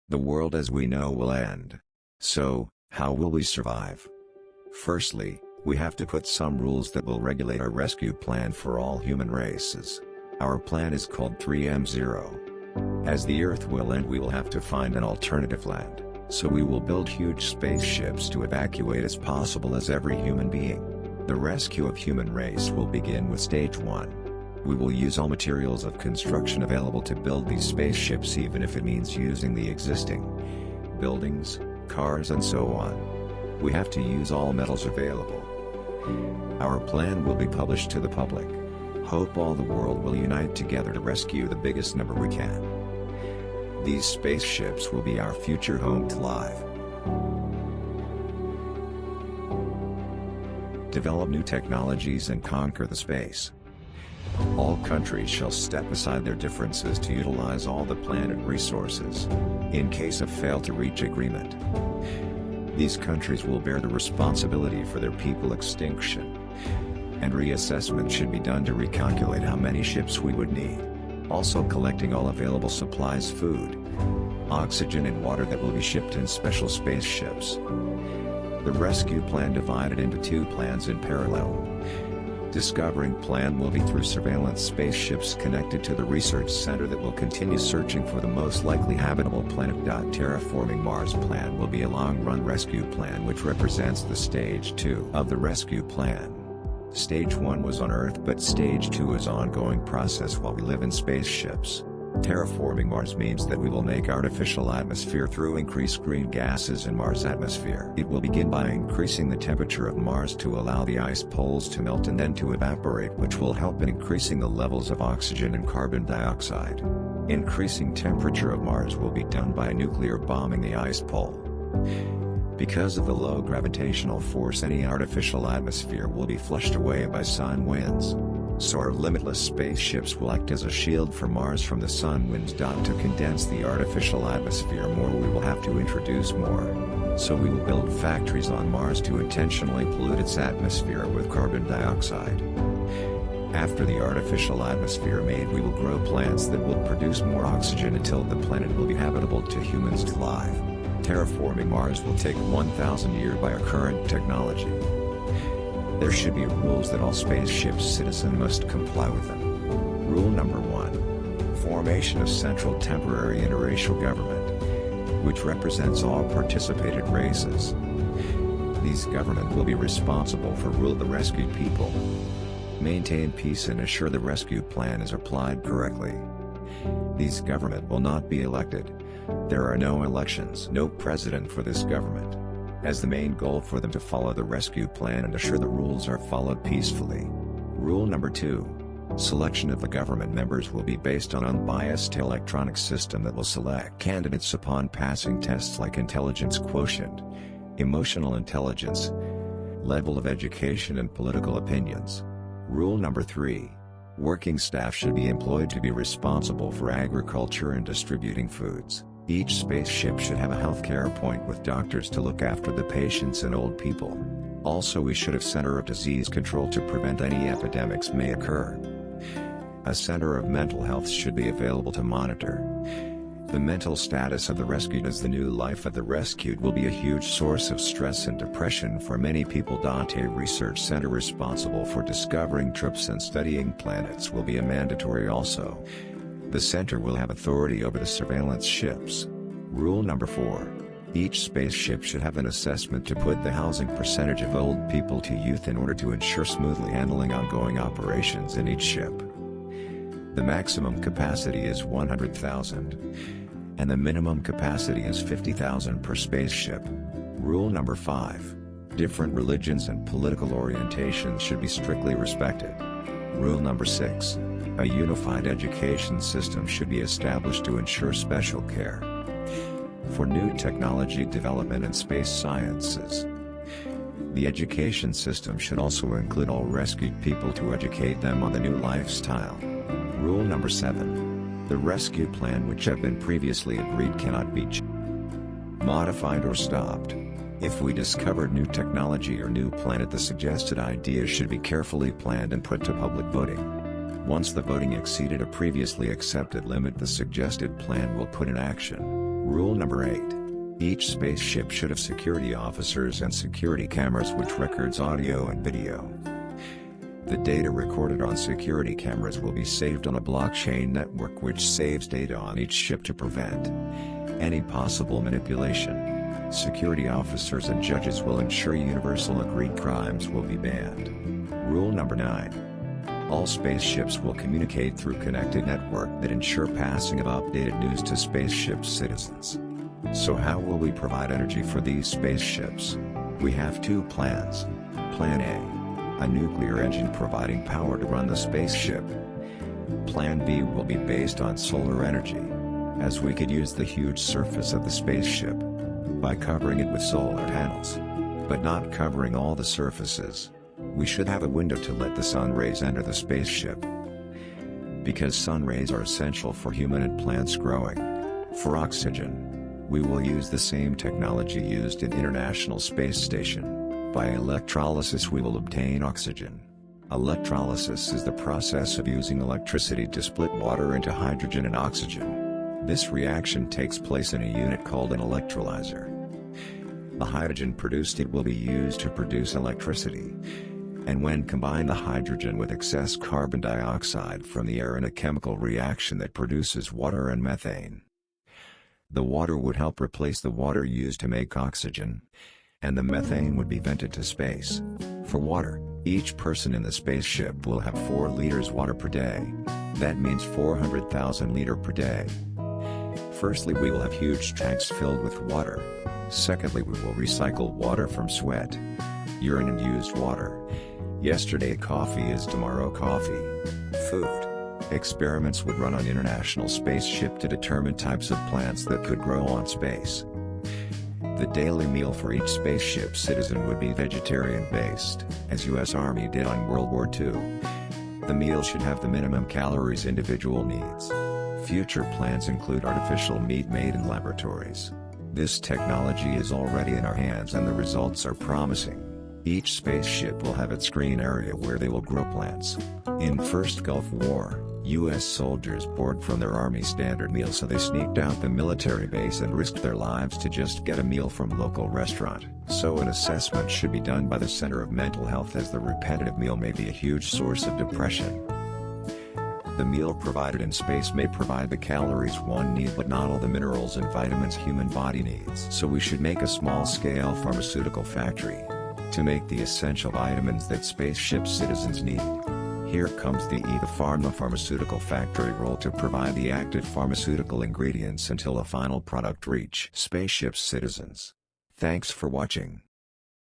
The world as we know will end. So, how will we survive? Firstly, we have to put some rules that will regulate our rescue plan for all human races. Our plan is called 3M0. As the Earth will end, we will have to find an alternative land, so we will build huge spaceships to evacuate as possible as every human being. The rescue of human race will begin with stage 1. We will use all materials of construction available to build these spaceships, even if it means using the existing buildings, cars and so on. We have to use all metals available. Our plan will be published to the public. Hope all the world will unite together to rescue the biggest number we can. These spaceships will be our future home to live. Develop new technologies and conquer the space. All countries shall step aside their differences to utilize all the planet resources, in case of fail to reach agreement. These countries will bear the responsibility for their people extinction. And reassessment should be done to recalculate how many ships we would need. Also collecting all available supplies, food, oxygen and water that will be shipped in special spaceships. The rescue plan divided into 2 plans in parallel. Discovering plan will be through surveillance spaceships connected to the research center that will continue searching for the most likely habitable planet. Terraforming Mars plan will be a long-run rescue plan which represents the stage 2 of the rescue plan. Stage 1 was on Earth, but stage 2 is an ongoing process while we live in spaceships. Terraforming Mars means that we will make artificial atmosphere through increased green gases in Mars' atmosphere. It will begin by increasing the temperature of Mars to allow the ice poles to melt and then to evaporate, which will help in increasing the levels of oxygen and carbon dioxide. Increasing temperature of Mars will be done by nuclear bombing the ice pole. Because of the low gravitational force, any artificial atmosphere will be flushed away by sun winds. So our limitless spaceships will act as a shield for Mars from the sun winds. To condense the artificial atmosphere more, we will have to introduce more. So we will build factories on Mars to intentionally pollute its atmosphere with carbon dioxide. After the artificial atmosphere made, we will grow plants that will produce more oxygen until the planet will be habitable to humans to live. Terraforming Mars will take 1,000 years by our current technology. There should be rules that all spaceship citizens must comply with them. Rule number 1. Formation of Central Temporary Interracial Government, which represents all participated races. These government will be responsible for rule the rescued people, maintain peace and assure the rescue plan is applied correctly. These government will not be elected. There are no elections, no president for this government, as the main goal for them to follow the rescue plan and assure the rules are followed peacefully. Rule number 2. Selection of the government members will be based on unbiased electronic system that will select candidates upon passing tests like intelligence quotient, emotional intelligence, level of education and political opinions. Rule number 3. Working staff should be employed to be responsible for agriculture and distributing foods. Each spaceship should have a healthcare point with doctors to look after the patients and old people. Also, we should have center of disease control to prevent any epidemics may occur. A center of mental health should be available to monitor the mental status of the rescued, as the new life of the rescued will be a huge source of stress and depression for many people. A research center responsible for discovering trips and studying planets will be a mandatory also. The center will have authority over the surveillance ships. Rule number 4. Each spaceship should have an assessment to put the housing percentage of old people to youth in order to ensure smoothly handling ongoing operations in each ship. The maximum capacity is 100,000, and the minimum capacity is 50,000 per spaceship. Rule number 5. Different religions and political orientations should be strictly respected. Rule number 6. A unified education system should be established to ensure special care for new technology development and space sciences. The education system should also include all rescued people to educate them on the new lifestyle. Rule number 7. The rescue plan which have been previously agreed cannot be modified or stopped. If we discovered new technology or new planet, the suggested ideas should be carefully planned and put to public voting. Once the voting exceeded a previously accepted limit, the suggested plan will put in action. Rule number 8. Each spaceship should have security officers and security cameras which records audio and video. The data recorded on security cameras will be saved on a blockchain network which saves data on each ship to prevent any possible manipulation. Security officers and judges will ensure universal agreed crimes will be banned. Rule number 9. All spaceships will communicate through connected network that ensure passing of updated news to spaceship citizens. So how will we provide energy for these spaceships? We have two plans. Plan A nuclear engine providing power to run the spaceship. Plan B will be based on solar energy, as we could use the huge surface of the spaceship by covering it with solar panels, but not covering all the surfaces. We should have a window to let the sun rays enter the spaceship, because sun rays are essential for human and plants growing. For oxygen, we will use the same technology used in International Space Station. By electrolysis we will obtain oxygen. Electrolysis is the process of using electricity to split water into hydrogen and oxygen. This reaction takes place in a unit called an electrolyzer. The hydrogen produced it will be used to produce electricity, and when combine the hydrogen with excess carbon dioxide from the air in a chemical reaction that produces water and methane. The water would help replace the water used to make oxygen, and the methane would be vented to space. For water, each person in the spaceship will have 4 liters water per day. That means 400,000 liters per day. Firstly, we will have huge tanks filled with water. Secondly, we will recycle water from sweat, urine and used water. Yesterday coffee is tomorrow coffee. Food. Experiments would run on International Spaceship to determine types of plants that could grow on space. The daily meal for each spaceship citizen would be vegetarian-based, as US Army did on World War II. The meal should have the minimum calories individual needs. Future plans include artificial meat made in laboratories. This technology is already in our hands and the results are promising. Each spaceship will have its green area where they will grow plants. In First Gulf War, US soldiers bored from their Army standard meal, so they sneaked out the military base and risked their lives to just get a meal from local restaurant. So an assessment should be done by the Center of Mental Health, as the repetitive meal may be a huge source of depression. The meal provided in space may provide the calories one needs but not all the minerals and vitamins human body needs. So we should make a small-scale pharmaceutical factory to make the essential vitamins that spaceship citizens need. Here comes the pharmaceutical factory role to provide the active pharmaceutical ingredients until a final product reach spaceship citizens. Thanks for watching.